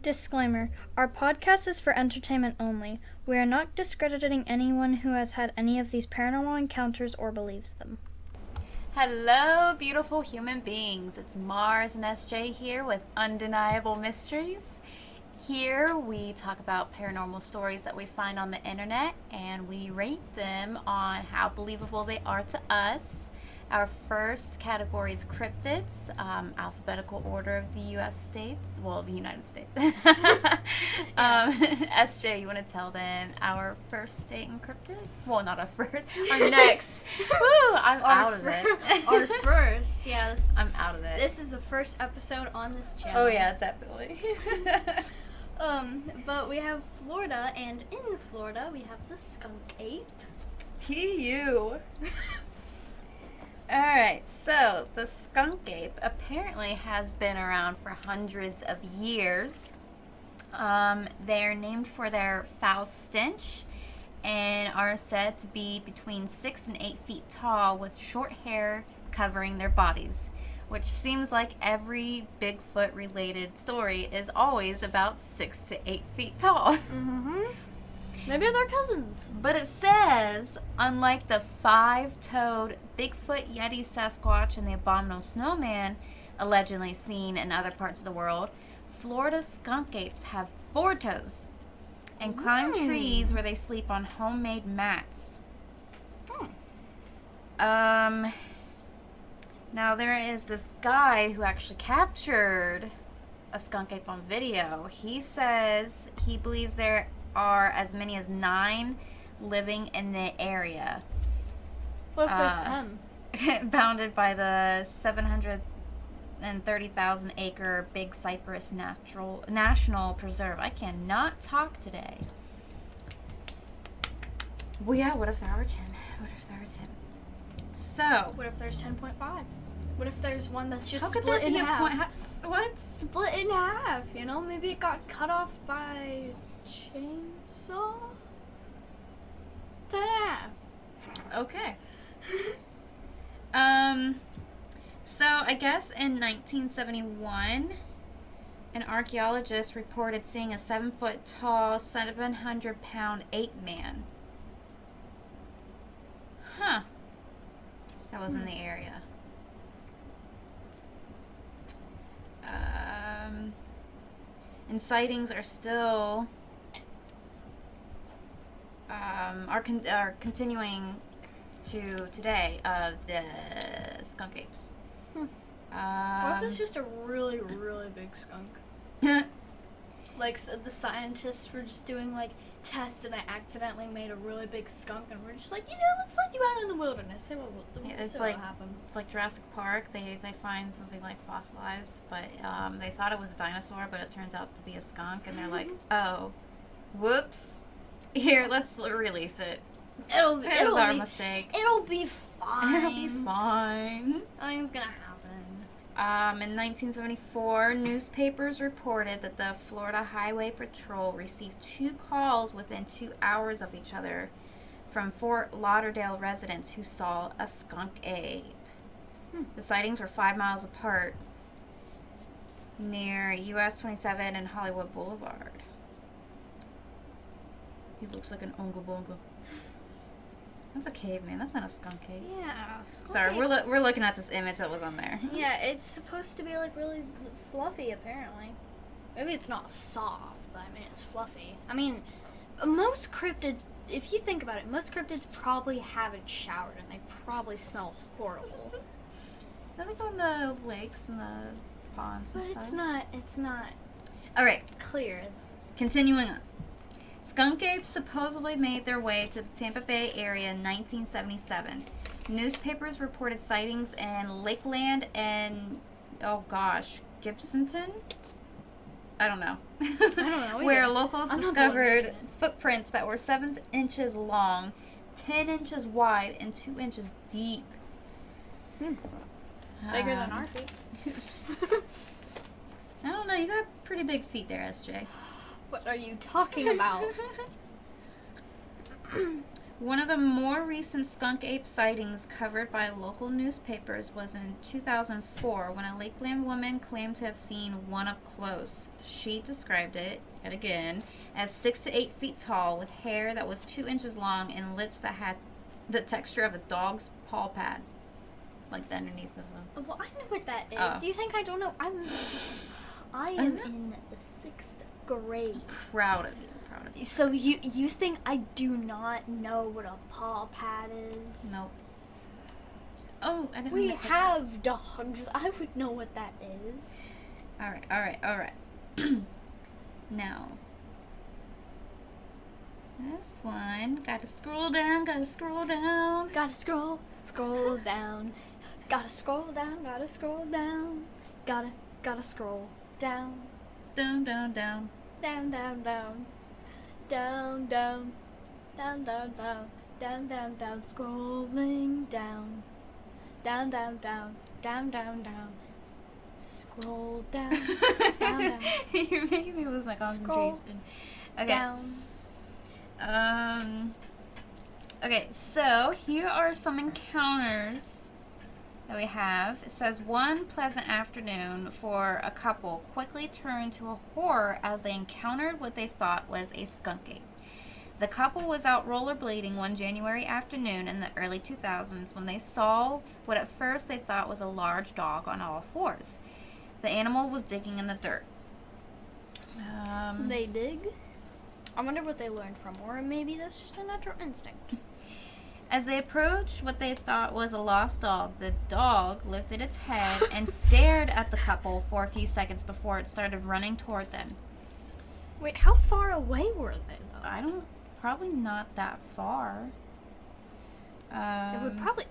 Disclaimer: our podcast is for entertainment only. We are not discrediting anyone who has had any of these paranormal encounters or believes them. Hello, beautiful human beings. It's Mars and SJ here with Undeniable Mysteries. Here we talk about paranormal stories that we find on the internet and we rate them on how believable they are to us. Our first category is cryptids, alphabetical order of the U.S. states. Well, the United States. SJ, you want to tell them our first state in cryptid? Well, not our first. Our next. Woo, I'm out of it. Our first, yes. I'm out of it. This is the first episode on this channel. Oh, yeah, definitely. But we have Florida, and in Florida we have the skunk ape. P.U. Alright, so the skunk ape apparently has been around for hundreds of years. They are named for their foul stench and are said to be between 6 and 8 feet tall with short hair covering their bodies, which seems like every Bigfoot related story is always about 6 to 8 feet tall. Mm-hmm. Maybe they're cousins. But it says, unlike the 5-toed Bigfoot, Yeti, Sasquatch, and the abominable snowman allegedly seen in other parts of the world, Florida skunk apes have 4 toes and climb trees where they sleep on homemade mats. Now there is this guy who actually captured a skunk ape on video. He says he believes there are as many as 9 living in the area. What if there's 10? Bounded by the 730,000 acre Big Cypress National Preserve. I cannot talk today. Well, yeah, what if there are 10? What if there are 10? So, What if there's 10.5? What if there's one that's just how could split there in be a half? point? What? Split in half, you know? Maybe it got cut off by chainsaw? Half. Okay. So I guess in 1971, an archaeologist reported seeing a 7-foot tall, 700-pound ape man. Huh. That was in the area. And sightings are still are continuing to today of the skunk apes. What if it's just a really, really big skunk? Like, so the scientists were just doing, like, tests and they accidentally made a really big skunk and we're just like, let's let you out in the wilderness. Hey, it's like Jurassic Park. They find something like fossilized, but they thought it was a dinosaur, but it turns out to be a skunk, and they're like, oh, whoops. Here, let's release it. It was our mistake. It'll be fine. It'll be fine. Nothing's gonna happen. In 1974, newspapers reported that the Florida Highway Patrol received 2 calls within 2 hours of each other from Fort Lauderdale residents who saw a skunk ape. The sightings were 5 miles apart near US 27 and Hollywood Boulevard. He looks like an Oingo Boingo. That's a caveman. That's not a skunk ape. Yeah. Sorry, we're looking at this image that was on there. Yeah, it's supposed to be like really fluffy, apparently. Maybe it's not soft, but I mean it's fluffy. I mean, most cryptids, if you think about it, most cryptids probably haven't showered and they probably smell horrible. I think on the lakes and the ponds and But stuff. it's not All right, clear, is it? continuing on. Skunk apes supposedly made their way to the Tampa Bay area in 1977. Newspapers reported sightings in Lakeland and, Gibsonton? I don't know. I don't know Where either. locals I'm not discovered going footprints that were 7 inches long, 10 inches wide, and 2 inches deep. Bigger than our feet. I don't know. You got pretty big feet there, SJ. What are you talking about? One of the more recent skunk ape sightings covered by local newspapers was in 2004 when a Lakeland woman claimed to have seen one up close. She described it, yet again, as 6 to 8 feet tall with hair that was 2 inches long and lips that had the texture of a dog's paw pad. Like the underneath of them. Well, I know what that is. Oh. Do you think I don't know? I am in the 6th grade. Proud of you. Proud of you. So you think I do not know what a paw pad is? Nope. Oh, I didn't We look at that. have dogs. I would know what that is. Alright. Now. This one. Gotta scroll down. Gotta scroll down. Gotta scroll down. Gotta scroll down. Gotta scroll down. Gotta scroll down. Down. Down, down. Down, down, down, down, scrolling down. Down. Scroll down. Down. You're making me lose my concentration. Okay. Down. Okay, so here are some encounters that we have. It says one pleasant afternoon for a couple quickly turned to a horror as they encountered what they thought was a skunk ape. The couple was out rollerblading one January afternoon in the early 2000s when they saw what at first they thought was a large dog on all fours. The animal was digging in the dirt. They dig? I wonder what they learned from, or maybe that's just a natural instinct. As they approached what they thought was a lost dog, the dog lifted its head and stared at the couple for a few seconds before it started running toward them. Wait, how far away were they, though? Probably not that far. It would probably...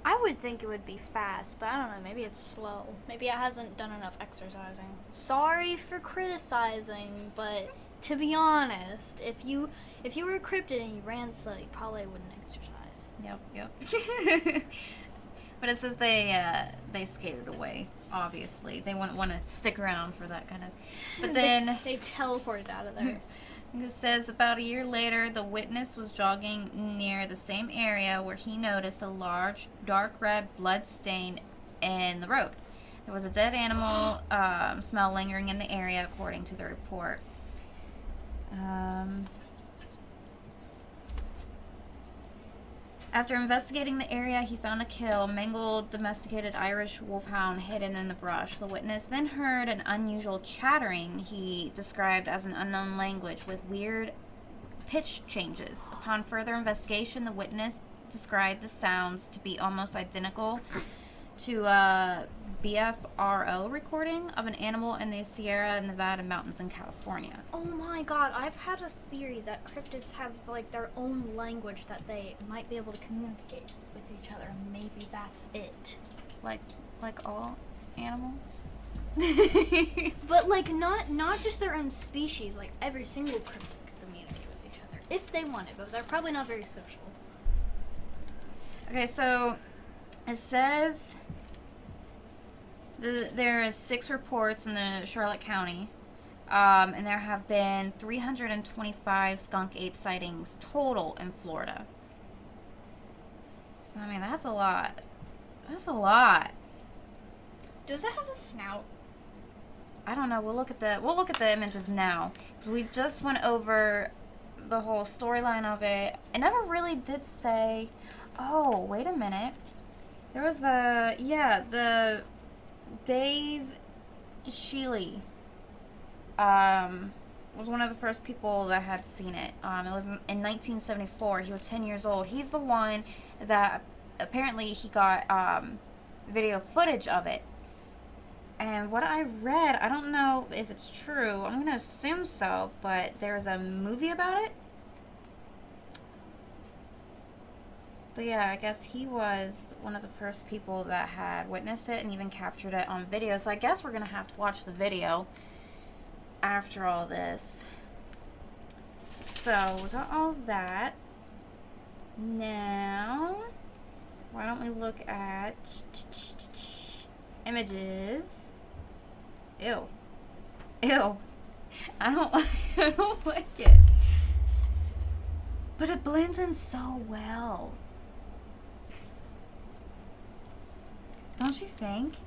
I would think it would be fast, but I don't know, maybe it's slow. Maybe it hasn't done enough exercising. Sorry for criticizing, but to be honest, if you were a cryptid and you ran slow, you probably wouldn't exercise. Yep. But it says they skated away, obviously. They wouldn't want to stick around for that kind of... But then... They teleported out of there. It says about a year later, the witness was jogging near the same area where he noticed a large, dark red blood stain in the road. There was a dead animal smell lingering in the area, according to the report. After investigating the area, he found a kill, mangled domesticated Irish wolfhound hidden in the brush. The witness then heard an unusual chattering he described as an unknown language with weird pitch changes. Upon further investigation, the witness described the sounds to be almost identical to a BFRO recording of an animal in the Sierra Nevada mountains in California. Oh my god, I've had a theory that cryptids have like their own language that they might be able to communicate with each other. Maybe that's it. Like all animals? But like not just their own species, like every single cryptid could communicate with each other if they wanted, but they're probably not very social. Okay, so it says there is 6 reports in the Charlotte County, and there have been 325 skunk ape sightings total in Florida. So I mean that's a lot. That's a lot. Does it have a snout? I don't know. We'll look at the images now because we just went over the whole storyline of it. It never really did say. Oh, wait a minute. There was the Dave Shealy was one of the first people that had seen it. It was in 1974. He was 10 years old. He's the one that apparently he got video footage of it. And what I read, I don't know if it's true. I'm going to assume so, but there's a movie about it. But yeah, I guess he was one of the first people that had witnessed it and even captured it on video. So I guess we're going to have to watch the video after all this. So we got all that. Now, why don't we look at images? Ew. I don't like it. But it blends in so well. Don't you think?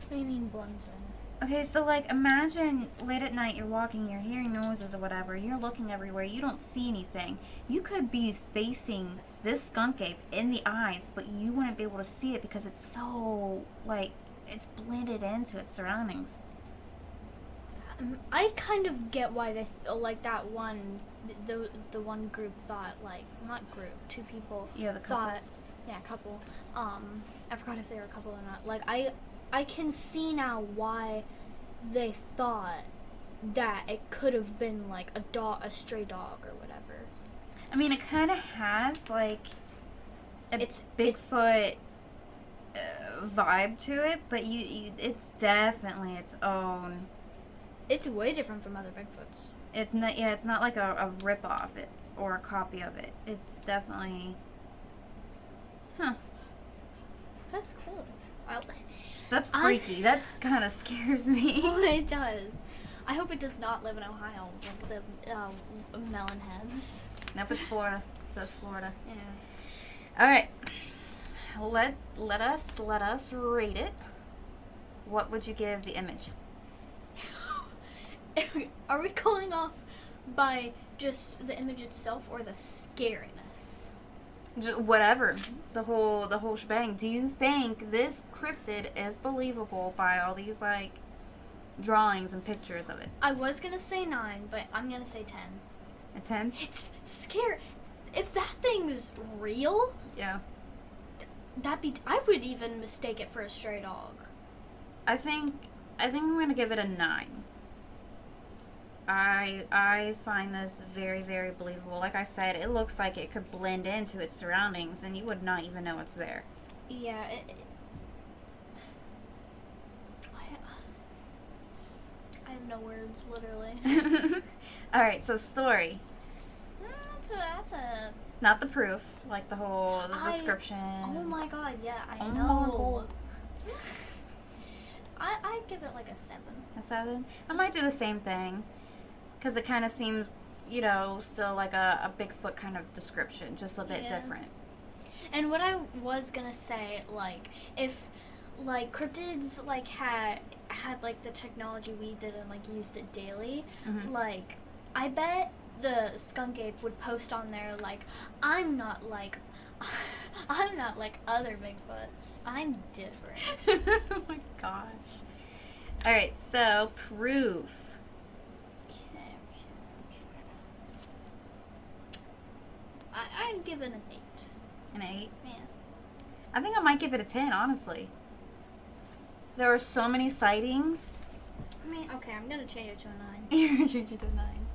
What do you mean blends in? Okay, so like imagine late at night you're walking, you're hearing noises or whatever, you're looking everywhere, you don't see anything. You could be facing this skunk ape in the eyes, but you wouldn't be able to see it because it's so, like, it's blended into its surroundings. I kind of get why they like that one, the one group thought, like, not group, two people. Yeah, the couple. Thought, yeah, couple. I forgot if they were a couple or not. Like, I can see now why they thought that it could have been like a stray dog or whatever. I mean, it kind of has like It's Bigfoot vibe to it, but it's definitely its own. It's way different from other Bigfoots. It's not. Yeah, it's not like a rip off it or a copy of it. It's definitely. Huh. That's cool. That's freaky. That kind of scares me. It does. I hope it does not live in Ohio with the melon heads. Nope, it's Florida. It says Florida. Yeah. All right. Let us rate it. What would you give the image? Are we going off by just the image itself or the scariness? Just whatever. The whole shebang. Do you think this cryptid is believable by all these like drawings and pictures of it? I was gonna say 9, but I'm gonna say 10. A 10? It's scary. If that thing was real, Yeah. I would even mistake it for a stray dog. I think I'm gonna give it a 9. I find this very, very believable. Like I said, it looks like it could blend into its surroundings and you would not even know it's there. Yeah. I have no words, literally. Alright, so story. That's a. Not the proof, like the description. Oh my god, yeah, I Oh know. I'd give it like a 7. A 7? I might do the same thing. Because it kind of seems, still like a Bigfoot kind of description, just a bit different. And what I was gonna say, like, if, like, cryptids, like, had like, the technology we did and, like, used it daily, like, I bet the skunk ape would post on there, like, I'm not like other Bigfoots. I'm different. Oh my gosh. Alright, so, proof. I'd give it an 8. An 8? Yeah. I think I might give it a 10, honestly. There were so many sightings. I mean, okay, I'm gonna change it to a 9. You're gonna change it to a 9.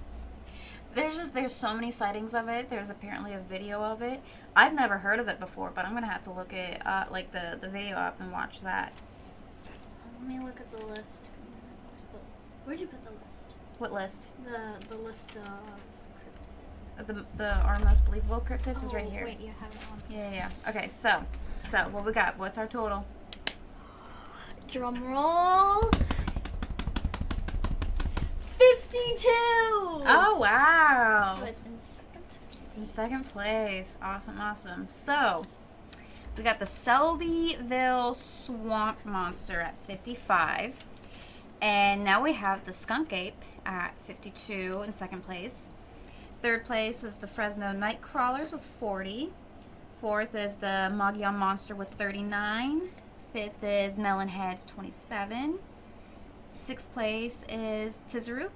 There's so many sightings of it. There's apparently a video of it. I've never heard of it before, but I'm gonna have to look at like the video up and watch that. Let me look at the list. Where'd you put the list? What list? The list of Our most believable cryptids is right here. Wait, you have it on. Yeah. Okay, so what we got? What's our total? Drum roll. 52. Oh wow! So it's in second place. In second place. Awesome. So we got the Selbyville Swamp Monster at 55, and now we have the Skunk Ape at 52 in second place. Third place is the Fresno Nightcrawlers with 40. Fourth is the Magyar Monster with 39. Fifth is Melonheads, 27. Sixth place is Tizaruk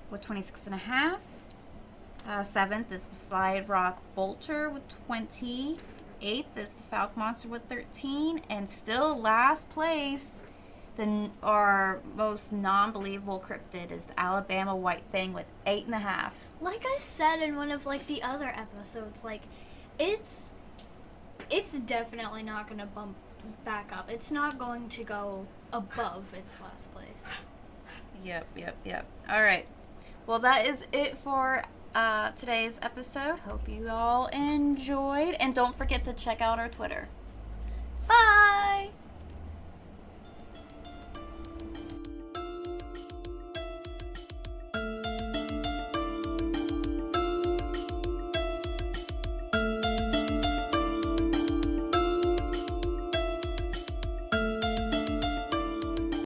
with 26.5. Seventh is the Slide Rock Vulture with 20. Eighth is the Falcon Monster with 13. And still last place, our most non-believable cryptid is the Alabama White Thing with 8.5. Like I said in one of like the other episodes, like it's definitely not going to bump back up. It's not going to go above its last place. Yep. All right. Well, that is it for today's episode. Hope you all enjoyed. And don't forget to check out our Twitter.